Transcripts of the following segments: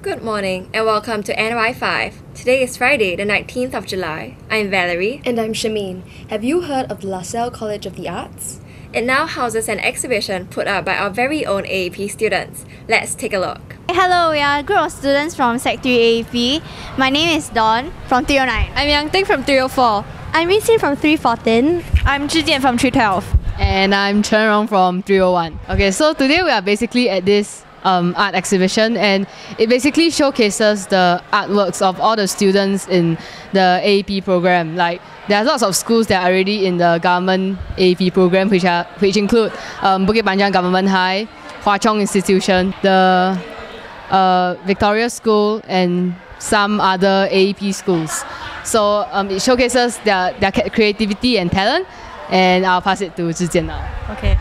Good morning and welcome to NY5. Today is Friday, the 19th of July. I'm Valerie. And I'm Shameen. Have you heard of the LaSalle College of the Arts? It now houses an exhibition put up by our very own AEP students. Let's take a look. Hello, we are a group of students from Sec 3 AEP. My name is Dawn from 309. I'm Yang Ting from 304. I'm Rin from 314. I'm Zhi Jian from 312. And I'm Chen Rong from 301. Okay, so today we are basically at this art exhibition, and it basically showcases the artworks of all the students in the AEP program. Like, there are lots of schools that are already in the government AEP program, which include Bukit Panjang Government High, Hwa Chong Institution, the Victoria School, and some other AEP schools. So it showcases their creativity and talent, and I'll pass it to Zhi Jian now. Okay.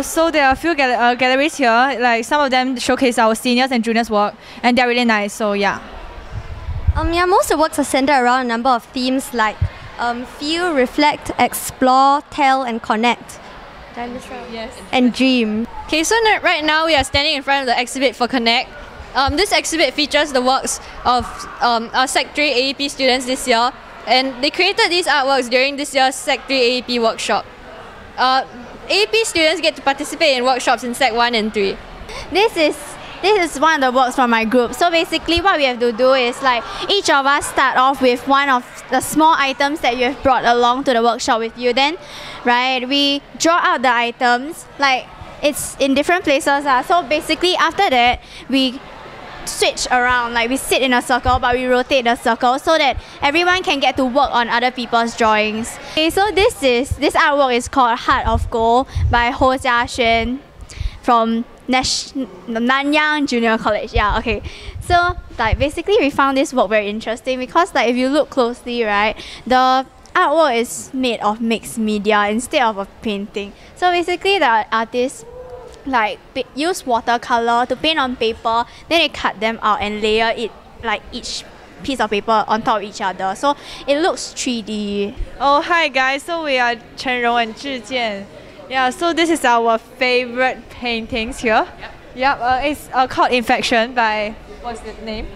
So there are a few galleries here. Like, some of them showcase our seniors and juniors' work, and they're really nice. So yeah. Most of the works are centered around a number of themes like feel, reflect, explore, tell, and connect. Yes. And dream. Okay, so right now we are standing in front of the exhibit for Connect. This exhibit features the works of our Sec 3 AEP students this year, and they created these artworks during this year's Sec 3 AEP workshop. AEP students get to participate in workshops in Sec 1 and 3. This is one of the works from my group. So basically what we have to do is, like, each of us start off with one of the small items that you have brought along to the workshop with you. Then, right, we draw out the items, like it's in different places. So basically after that, we switch around, like we sit in a circle but we rotate the circle so that everyone can get to work on other people's drawings. Okay, so this artwork is called Heart of Gold by Ho Jia Xuan from Nanyang Junior College. Yeah, okay. So like basically we found this work very interesting because, like, if you look closely, right, the artwork is made of mixed media instead of a painting. So basically the artist use watercolor to paint on paper, then they cut them out and layer it, like each piece of paper on top of each other, so it looks 3D. Oh, hi guys, so we are Chen Rong and Zhi Jian. Yeah, so this is our favorite paintings here. Yep. It's called Infection by, what's the name?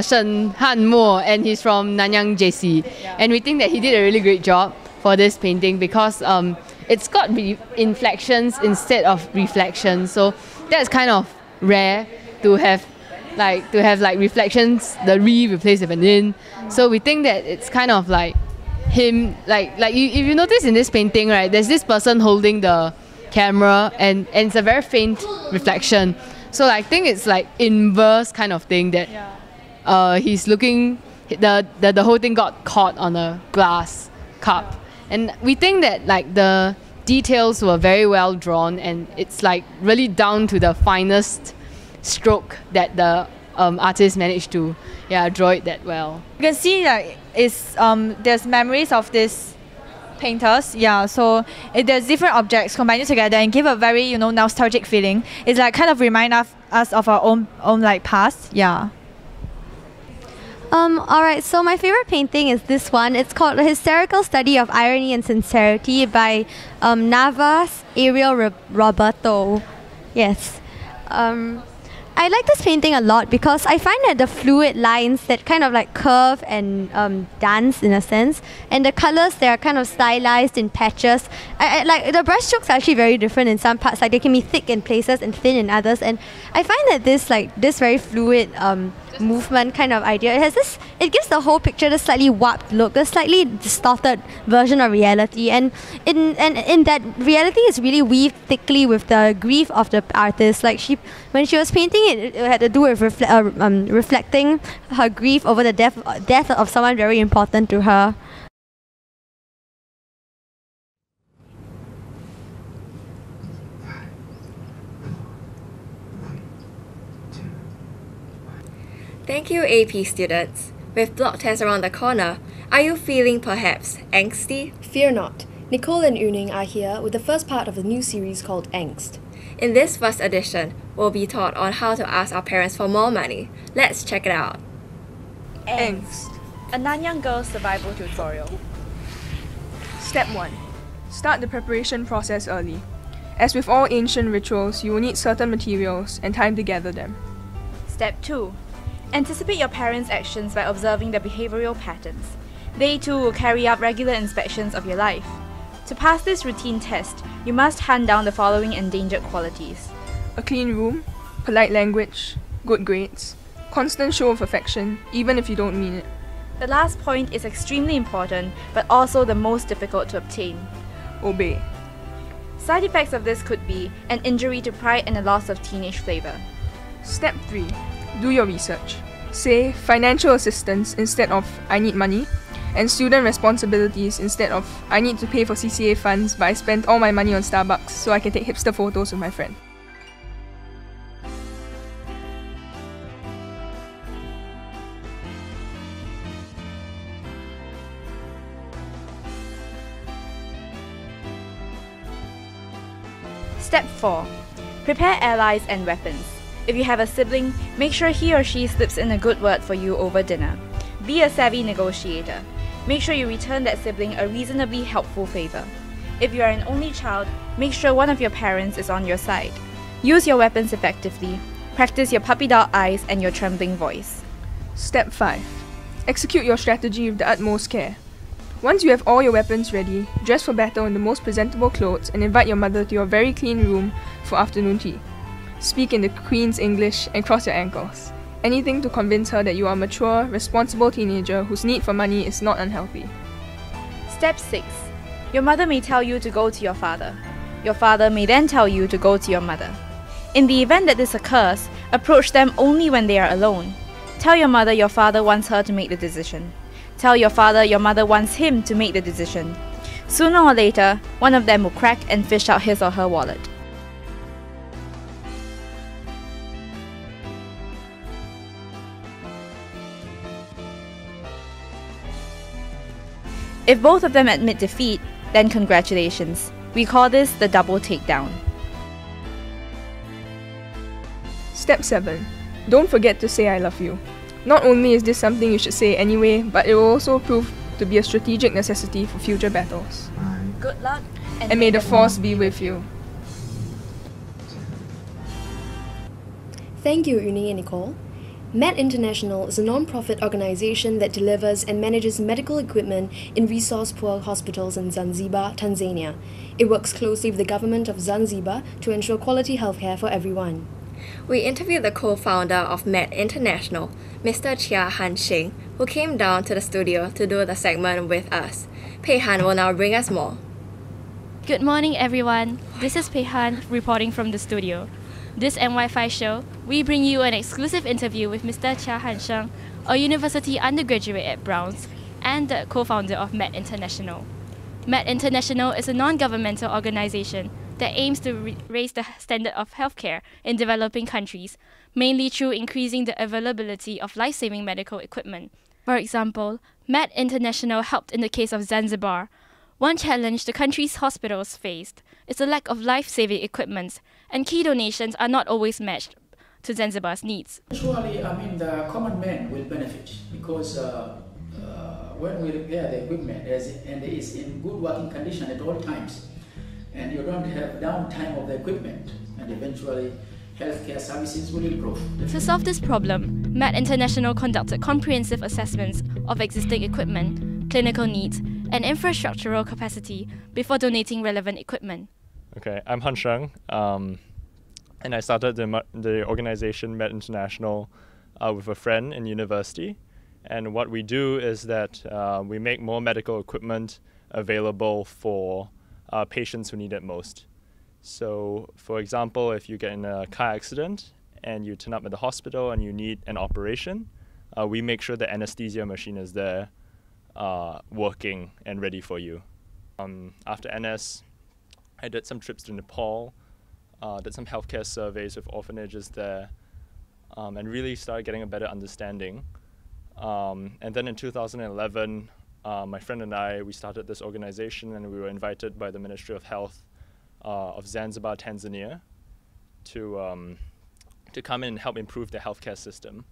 Shen Han Mo, and he's from Nanyang JC. Yeah. And we think that he did a really great job for this painting because it's got inflections instead of reflections, so that's kind of rare to have reflections, the replaced with an in. So we think that it's kind of like him, if you notice in this painting, right, there's this person holding the camera and it's a very faint reflection. So I think it's like inverse kind of thing that he's looking, the whole thing got caught on a glass cup. And we think that, like, the details were very well drawn, and it's like really down to the finest stroke that the artist managed to draw it that well. You can see, like, there's memories of these painters. Yeah, so there's different objects combined together and give a very nostalgic feeling. It's like kind of remind us of our own like past. Yeah. Alright, so my favorite painting is this one. It's called A Hysterical Study of Irony and Sincerity by Navas Ariel Roberto. Yes. I like this painting a lot because I find that the fluid lines that kind of like curve and dance in a sense, and the colors, they are kind of stylized in patches. I like the brush strokes are actually very different in some parts. Like, they can be thick in places and thin in others, and I find that this very fluid movement kind of idea, it gives the whole picture this slightly warped look, a slightly distorted version of reality, and in that reality is really weaved thickly with the grief of the artist. Like, when she was painting it had to do with reflecting her grief over the death of someone very important to her. Thank you, AP students. With block tests around the corner, are you feeling perhaps angsty? Fear not. Nicole and Yuning are here with the first part of the new series called ANGST. In this first edition, we'll be taught on how to ask our parents for more money. Let's check it out. ANGST, a Nanyang girl survival tutorial. Step 1. Start the preparation process early. As with all ancient rituals, you will need certain materials and time to gather them. Step 2. Anticipate your parents' actions by observing their behavioral patterns. They too will carry out regular inspections of your life. To pass this routine test, you must hunt down the following endangered qualities: A clean room, polite language, good grades, constant show of affection, even if you don't mean it. The last point is extremely important, but also the most difficult to obtain. Obey. Side effects of this could be an injury to pride and a loss of teenage flavor. Step 3. Do your research. Say financial assistance instead of I need money, and student responsibilities instead of I need to pay for CCA funds but I spent all my money on Starbucks so I can take hipster photos with my friend. Step 4. Prepare allies and weapons. If you have a sibling, make sure he or she slips in a good word for you over dinner. Be a savvy negotiator. Make sure you return that sibling a reasonably helpful favor. If you are an only child, make sure one of your parents is on your side. Use your weapons effectively. Practice your puppy dog eyes and your trembling voice. Step 5. Execute your strategy with the utmost care. Once you have all your weapons ready, dress for battle in the most presentable clothes and invite your mother to your very clean room for afternoon tea. Speak in the Queen's English and cross your ankles. Anything to convince her that you are a mature, responsible teenager whose need for money is not unhealthy. Step 6. Your mother may tell you to go to your father. Your father may then tell you to go to your mother. In the event that this occurs, approach them only when they are alone. Tell your mother your father wants her to make the decision. Tell your father your mother wants him to make the decision. Sooner or later, one of them will crack and fish out his or her wallet. If both of them admit defeat, then congratulations. We call this the double takedown. Step 7. Don't forget to say I love you. Not only is this something you should say anyway, but it will also prove to be a strategic necessity for future battles. Good luck, And may the force be with you. Thank you, Yuning and Nicole. MET International is a non-profit organization that delivers and manages medical equipment in resource-poor hospitals in Zanzibar, Tanzania. It works closely with the government of Zanzibar to ensure quality healthcare for everyone. We interviewed the co-founder of MET International, Mr. Chia Han Shing, who came down to the studio to do the segment with us. Pei Han will now bring us more. Good morning, everyone. This is Pei Han reporting from the studio. This NY5 show, we bring you an exclusive interview with Mr. Chia Han Sheng, a university undergraduate at Browns and the co-founder of MET International. MET International is a non-governmental organization that aims to raise the standard of healthcare in developing countries, mainly through increasing the availability of life-saving medical equipment. For example, MET International helped in the case of Zanzibar. One challenge the country's hospitals faced is the lack of life-saving equipment, and key donations are not always matched to Zanzibar's needs. Surely, the common man will benefit because when we repair the equipment and it is in good working condition at all times, and you don't have downtime of the equipment, and eventually healthcare services will improve. To solve this problem, MET International conducted comprehensive assessments of existing equipment, clinical needs, and infrastructural capacity before donating relevant equipment. Okay, I'm Han Sheng, and I started the organization MET International with a friend in university. And what we do is that we make more medical equipment available for patients who need it most. So, for example, if you get in a car accident and you turn up at the hospital and you need an operation, we make sure the anesthesia machine is there, working and ready for you. After NS, I did some trips to Nepal, did some healthcare surveys with orphanages there, and really started getting a better understanding. And then in 2011, my friend and I, we started this organization, and we were invited by the Ministry of Health of Zanzibar, Tanzania, to come in and help improve the healthcare system.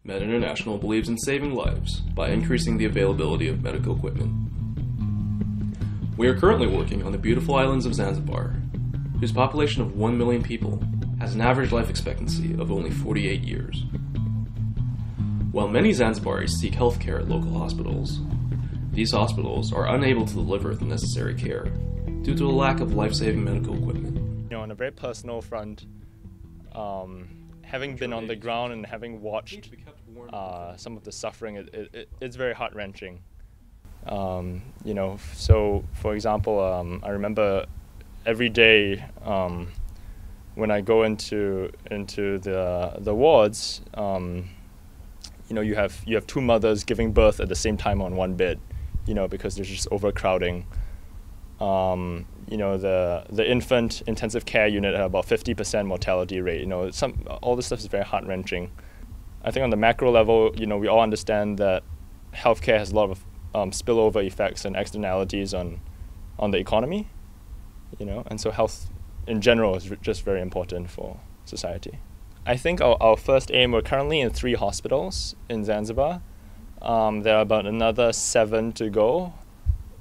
MET International believes in saving lives by increasing the availability of medical equipment. We are currently working on the beautiful islands of Zanzibar, whose population of 1 million people has an average life expectancy of only 48 years. While many Zanzibaris seek healthcare at local hospitals, these hospitals are unable to deliver the necessary care due to a lack of life-saving medical equipment. You know, on a very personal front, having been on the ground and having watched some of the suffering, it's very heart-wrenching. You know, so for example, I remember every day when I go into the wards, you know, you have two mothers giving birth at the same time on one bed, you know, because there's just overcrowding. You know, the infant intensive care unit had about 50% mortality rate. You know, all this stuff is very heart-wrenching. I think on the macro level, you know, we all understand that healthcare has a lot of spillover effects and externalities on the economy, you know, and so health in general is just very important for society. I think our first aim, we're currently in 3 hospitals in Zanzibar. There are about another 7 to go.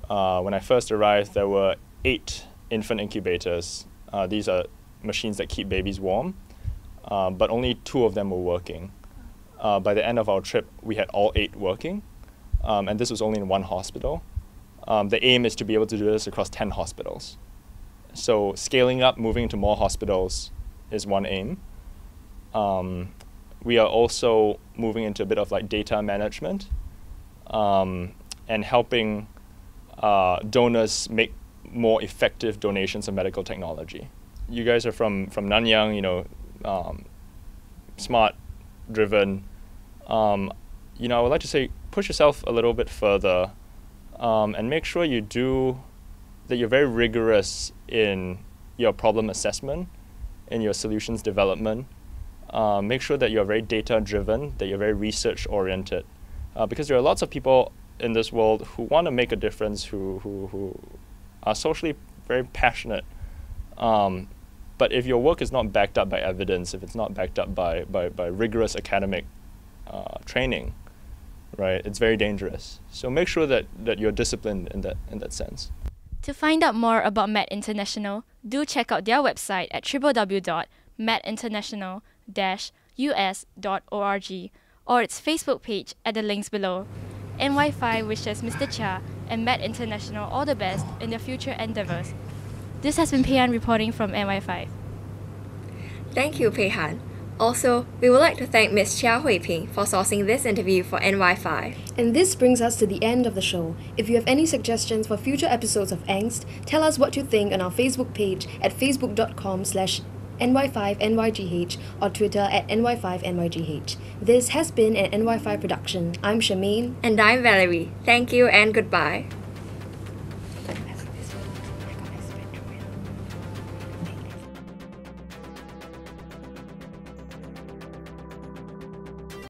When I first arrived, there were 8 infant incubators. These are machines that keep babies warm, but only 2 of them were working. By the end of our trip, we had all 8 working, and this was only in 1 hospital. The aim is to be able to do this across 10 hospitals. So scaling up, moving to more hospitals is one aim. We are also moving into a bit of like data management and helping donors make more effective donations of medical technology. You guys are from Nanyang, you know, smart, driven. You know, I would like to say push yourself a little bit further and make sure that you're very rigorous in your problem assessment, in your solutions development. Make sure that you're very data-driven, that you're very research-oriented, because there are lots of people in this world who want to make a difference, who are socially very passionate. But if your work is not backed up by evidence, if it's not backed up by rigorous academic training, right, it's very dangerous. So make sure that you're disciplined in that sense. To find out more about Med International, do check out their website at www.medinternational-us.org or its Facebook page at the links below. NY5 wishes Mr. Chia and Med International all the best in their future endeavors. This has been Peihan reporting from NY5. Thank you, Peihan. Also, we would like to thank Ms. Chia Hui-ping for sourcing this interview for NY5. And this brings us to the end of the show. If you have any suggestions for future episodes of Angst, tell us what you think on our Facebook page at facebook.com/NY5NYGH or Twitter at NY5NYGH. This has been an NY5 production. I'm Charmaine. And I'm Valerie. Thank you and goodbye.